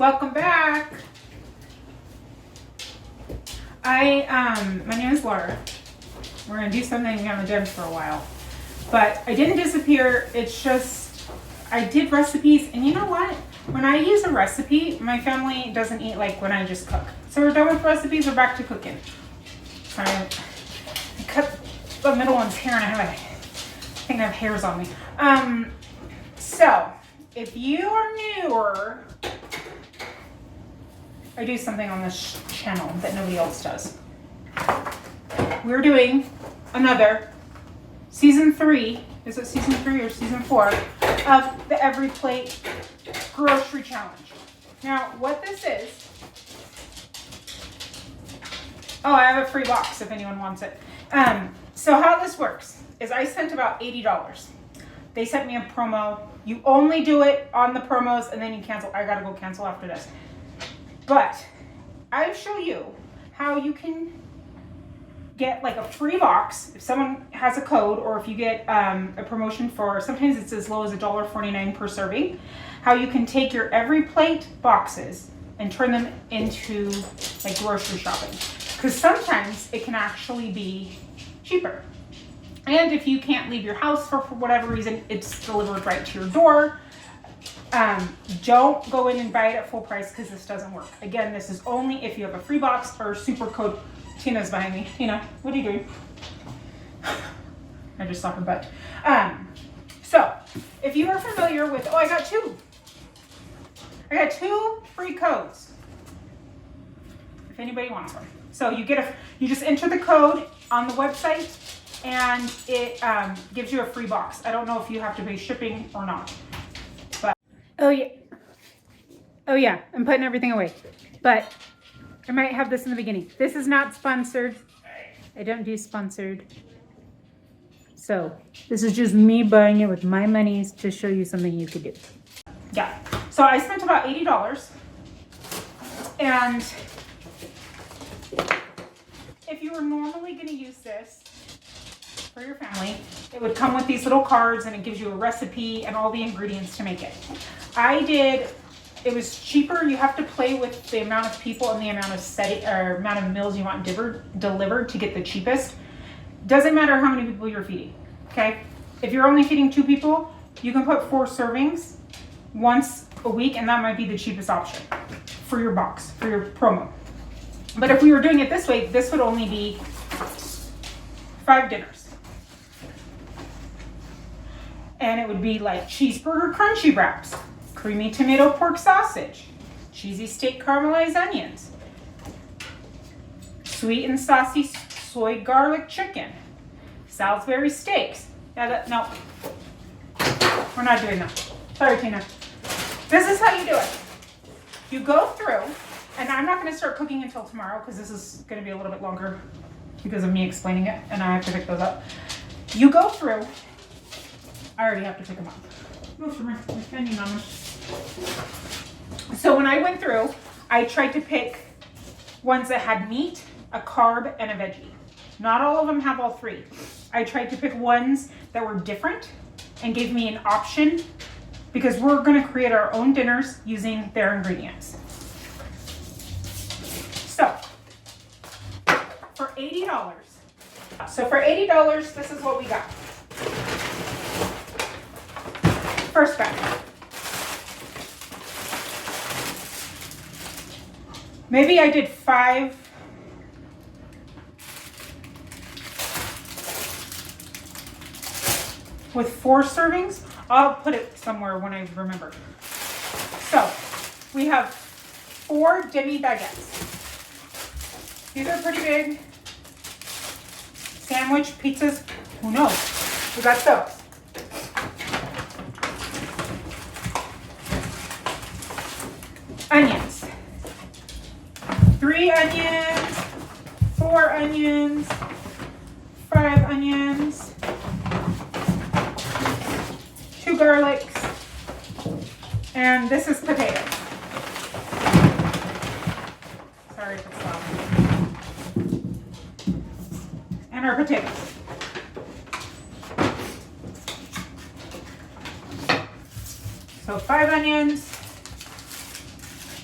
welcome back. My name is Laura. We're gonna do something on the gym for a while, but I didn't disappear. It's just I did recipes, and you know what? When I use a recipe, my family doesn't eat like when I just cook. So we're done with recipes. We're back to cooking. Sorry, I cut the middle one's hair, and I think I have hairs on me. So if you are newer, I do something on this channel that nobody else does. We're doing another season 3. Is it season 3 or season 4 of the Everyplate Grocery Challenge? Now, what this is, oh, I have a free box if anyone wants it. So how this works is I sent about $80. They sent me a promo. You only do it on the promos and then you cancel. I gotta go cancel after this. But I'll show you how you can get like a free box if someone has a code, or if you get a promotion for, sometimes it's as low as $1.49 per serving, how you can take your Everyplate boxes and turn them into like grocery shopping. Because sometimes it can actually be cheaper. And if you can't leave your house for whatever reason, it's delivered right to your door. Don't go in and buy it at full price because this doesn't work. Again, this is only if you have a free box or super code. Tina's behind me. Tina, what are you doing? I just saw her butt. So if you are familiar with, I got two free codes. If anybody wants one. So you just enter the code on the website and it gives you a free box. I don't know if you have to pay shipping or not. But oh yeah, I'm putting everything away. But I might have this in the beginning. This is not sponsored. I don't do sponsored. So this is just me buying it with my monies to show you something you could do. Yeah. So I spent about $80. And if you were normally going to use this for your family, it would come with these little cards and it gives you a recipe and all the ingredients to make it. It was cheaper. You have to play with the amount of people and the amount of amount of meals you want delivered to get the cheapest. Doesn't matter how many people you're feeding. Okay, if you're only feeding 2 people, you can put 4 servings once a week, and that might be the cheapest option for your box, for your promo. But if we were doing it this way, this would only be 5 dinners. And it would be like cheeseburger crunchy wraps, creamy tomato pork sausage, cheesy steak caramelized onions, sweet and saucy soy garlic chicken, Salisbury steaks. No, we're not doing that. Sorry, Tina. This is how you do it. You go through, and I'm not going to start cooking until tomorrow because this is going to be a little bit longer because of me explaining it, and I have to pick those up. You go through. I already have to pick them up. Move for my spending on them. So when I went through, I tried to pick ones that had meat, a carb, and a veggie. Not all of them have all 3. I tried to pick ones that were different and gave me an option because we're going to create our own dinners using their ingredients. So for $80, this is what we got. First bag. Maybe I did 5. With 4 servings. I'll put it somewhere when I remember. So we have 4 demi baguettes. These are pretty big. Sandwich, pizzas, who knows? We got those. Onions. 3 onions, 4 onions, 5 onions, 2 garlics, and this is potatoes. Sorry if it's loud. And our potatoes. So 5 onions,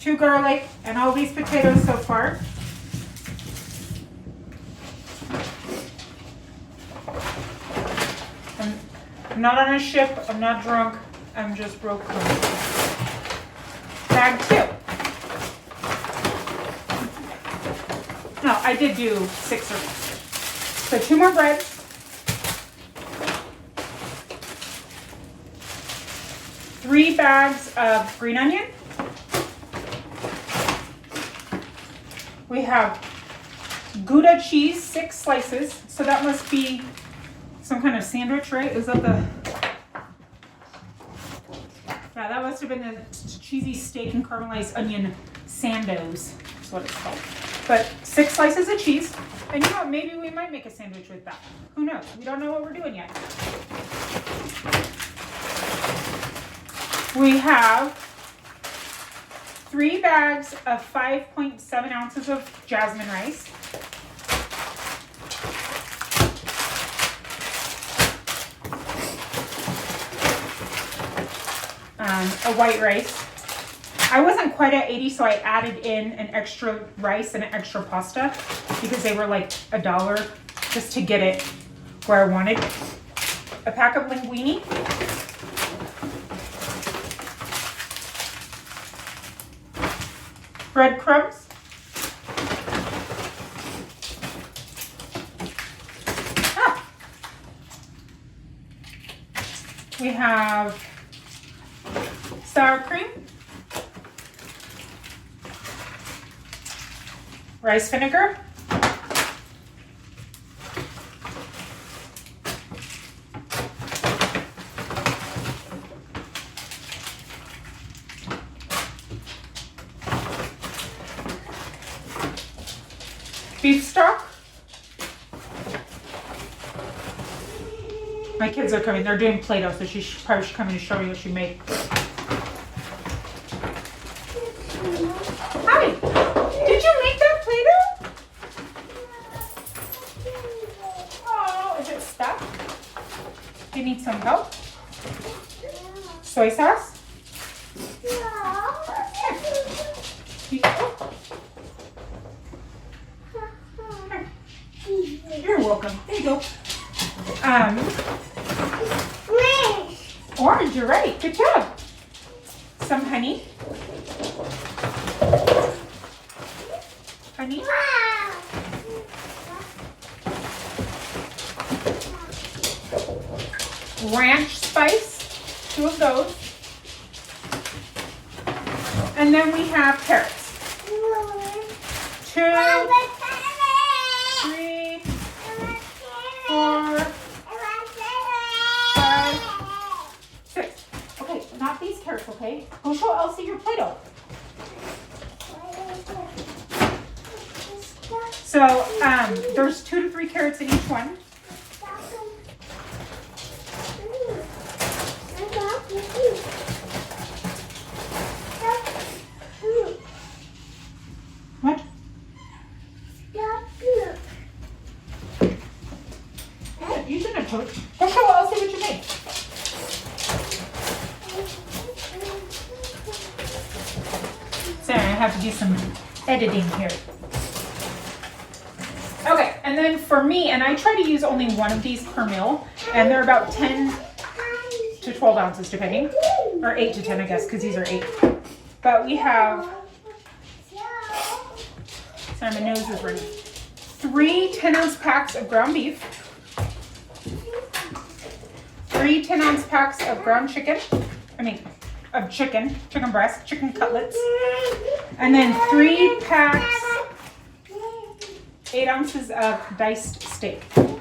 2 garlic, and all these potatoes so far. I'm not on a ship, I'm not drunk, I'm just broke. Bag 2. No, I did do 6 servings. So 2 more breads. 3 bags of green onion. We have Gouda cheese, 6 slices. So that must be some kind of sandwich, right? Is that the... Yeah, that must have been the cheesy steak and caramelized onion sandos. That's what it's called. But 6 slices of cheese. And you know what? Maybe we might make a sandwich with that. Who knows? We don't know what we're doing yet. We have 3 bags of 5.7 ounces of jasmine rice. A white rice. I wasn't quite at 80, so I added in an extra rice and an extra pasta because they were like $1 just to get it where I wanted. A pack of linguine. Breadcrumbs. We have sour cream, rice vinegar, beef stock. My kids are coming. They're doing Play-Doh, so she probably should come in and show you what she made. Hi! Did you make that Play-Doh? Oh, is it stuck? Do you need some help? Soy sauce? You're welcome. There you go. Orange, you're right. Good job. Some honey. Honey. Ranch spice, 2 of those. And then we have carrots. 2, 3, 4, 5, 6. Okay, not these carrots, okay? Go show Elsie your Play-Doh. So, there's 2 to 3 carrots in each one. What? Yeah, you shouldn't have told. Go show Elsie what you made. Sorry, I have to do some editing here. Okay, and then for me, and I try to use only one of these per meal, and they're about 10 to 12 ounces depending, or 8 to 10 I guess, because these are 8. But we have, sorry, my nose is running. 3 10-ounce packs of ground beef, 3 10-ounce packs of ground chicken, of chicken breast, chicken cutlets, and then 3 packs, 8 ounces of diced steak. Okay.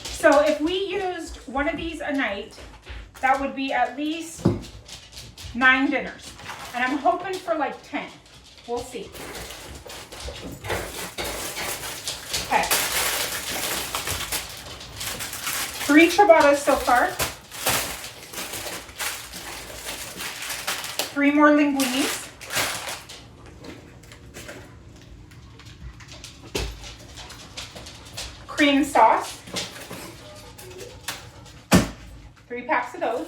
So if we used one of these a night, that would be at least 9 dinners. And I'm hoping for like 10. We'll see. Okay. 3 ciabattas so far. 3 more linguines. Cream sauce. packs of those.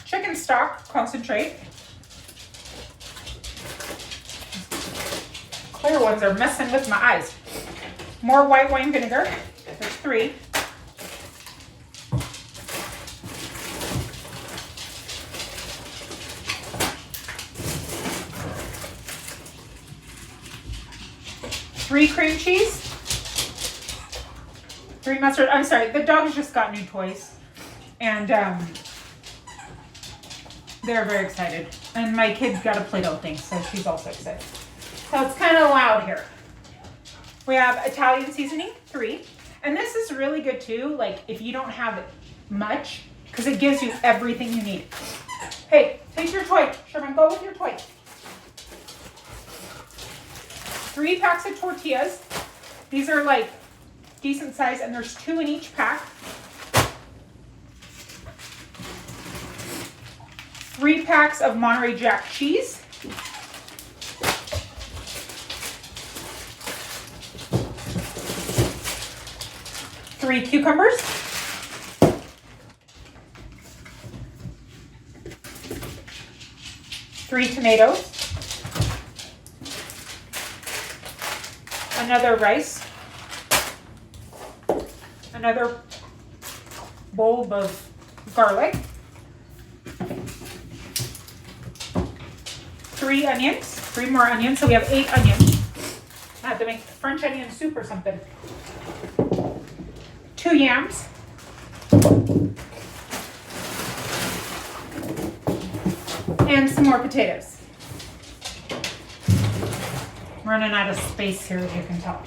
Chicken stock concentrate. Clear ones are messing with my eyes. More white wine vinegar. There's 3. Three cream cheese. 3 mustard. I'm sorry, the dogs just got new toys. And they're very excited. And my kid got a Play-Doh thing, so she's also excited. So it's kind of loud here. We have Italian seasoning, 3. And this is really good too, like if you don't have much, because it gives you everything you need. Hey, take your toy. Sherman, go with your toy. 3 packs of tortillas. These are like decent size, and there's 2 in each pack. 3 packs of Monterey Jack cheese. 3 cucumbers. 3 tomatoes. Another rice. Another bulb of garlic. 3 onions. 3 more onions, so we have 8 onions. I have to make French onion soup or something. 2 yams. And some more potatoes. Running out of space here, as you can tell.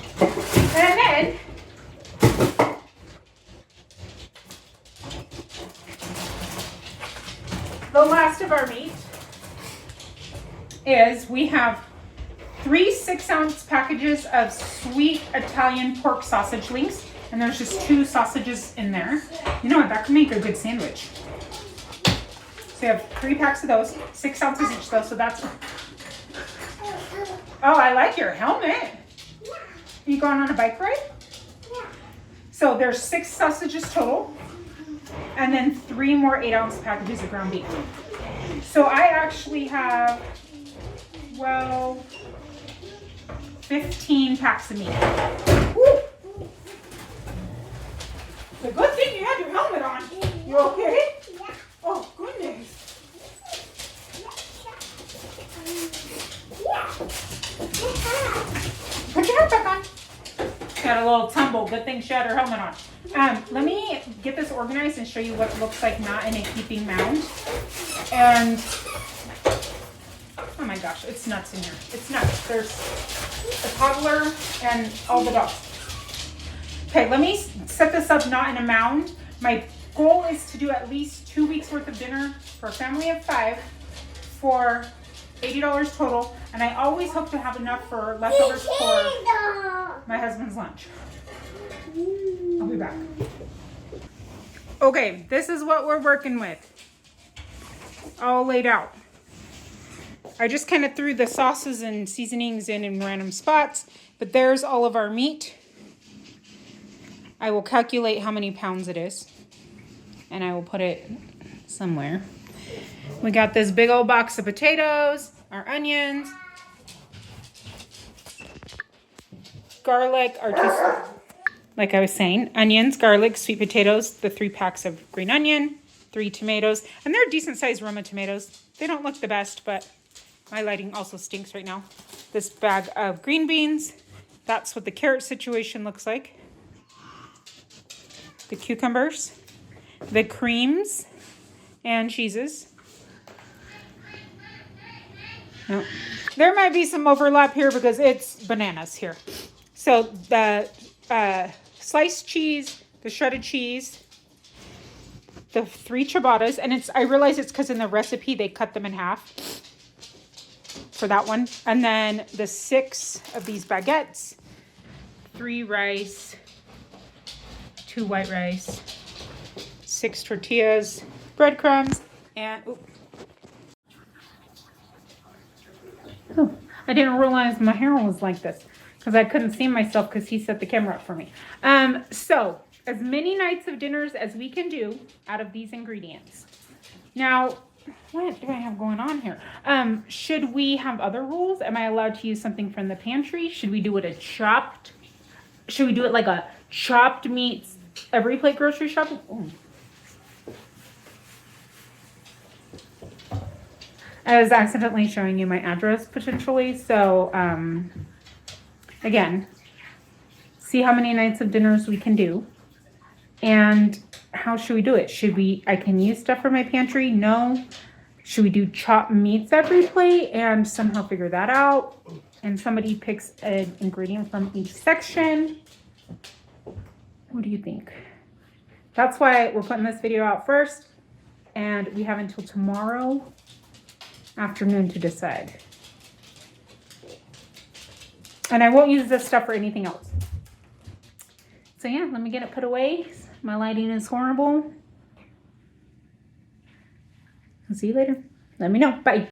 And then the last of our meat is we have 3 6-ounce packages of sweet Italian pork sausage links, and there's just 2 sausages in there. You know what? That could make a good sandwich. So you have 3 packs of those, 6 ounces each though, so that's... Oh, I like your helmet. You going on a bike ride? So there's 6 sausages total, and then 3 more 8-ounce packages of ground beef. So I actually have, well, 15 packs of meat. Woo! The good thing you had your helmet on. You okay? Oh, goodness. Put your hat back on. Got a little tumble. Good thing she had her helmet on. Let me get this organized and show you what it looks like not in a heaping mound. And, oh my gosh, it's nuts in here. It's nuts. There's a toddler and all the dogs. Okay, let me set this up not in a mound. My goal is to do at least 2 weeks worth of dinner for a family of 5 for $80 total, and I always hope to have enough for leftovers for my husband's lunch. I'll be back. Okay, this is what we're working with. All laid out. I just kind of threw the sauces and seasonings in random spots, but there's all of our meat. I will calculate how many pounds it is, and I will put it somewhere. We got this big old box of potatoes, our onions, garlic, like I was saying, onions, garlic, sweet potatoes, the 3 packs of green onion, 3 tomatoes, and they're decent sized Roma tomatoes. They don't look the best, but my lighting also stinks right now. This bag of green beans, that's what the carrot situation looks like. The cucumbers, the creams and cheeses. No. There might be some overlap here because it's bananas here. So the sliced cheese, the shredded cheese, the 3 ciabattas, and I realize it's because in the recipe they cut them in half for that one. And then the 6 of these baguettes, 3 rice, 2 white rice, 6 tortillas, breadcrumbs, and oh, I didn't realize my hair was like this because I couldn't see myself because he set the camera up for me. So as many nights of dinners as we can do out of these ingredients. Now, what do I have going on here? Should we have other rules? Am I allowed to use something from the pantry? Should we do it should we do it like a chopped meats Everyplate grocery shopping? Ooh. I was accidentally showing you my address potentially. So, again, see how many nights of dinners we can do. And how should we do it? I can use stuff from my pantry? No. Should we do chopped meats Everyplate and somehow figure that out? And somebody picks an ingredient from each section. What do you think? That's why we're putting this video out first. And we have until tomorrow afternoon to decide. And I won't use this stuff for anything else. So yeah, let me get it put away. My lighting is horrible. I'll see you later. Let me know. Bye.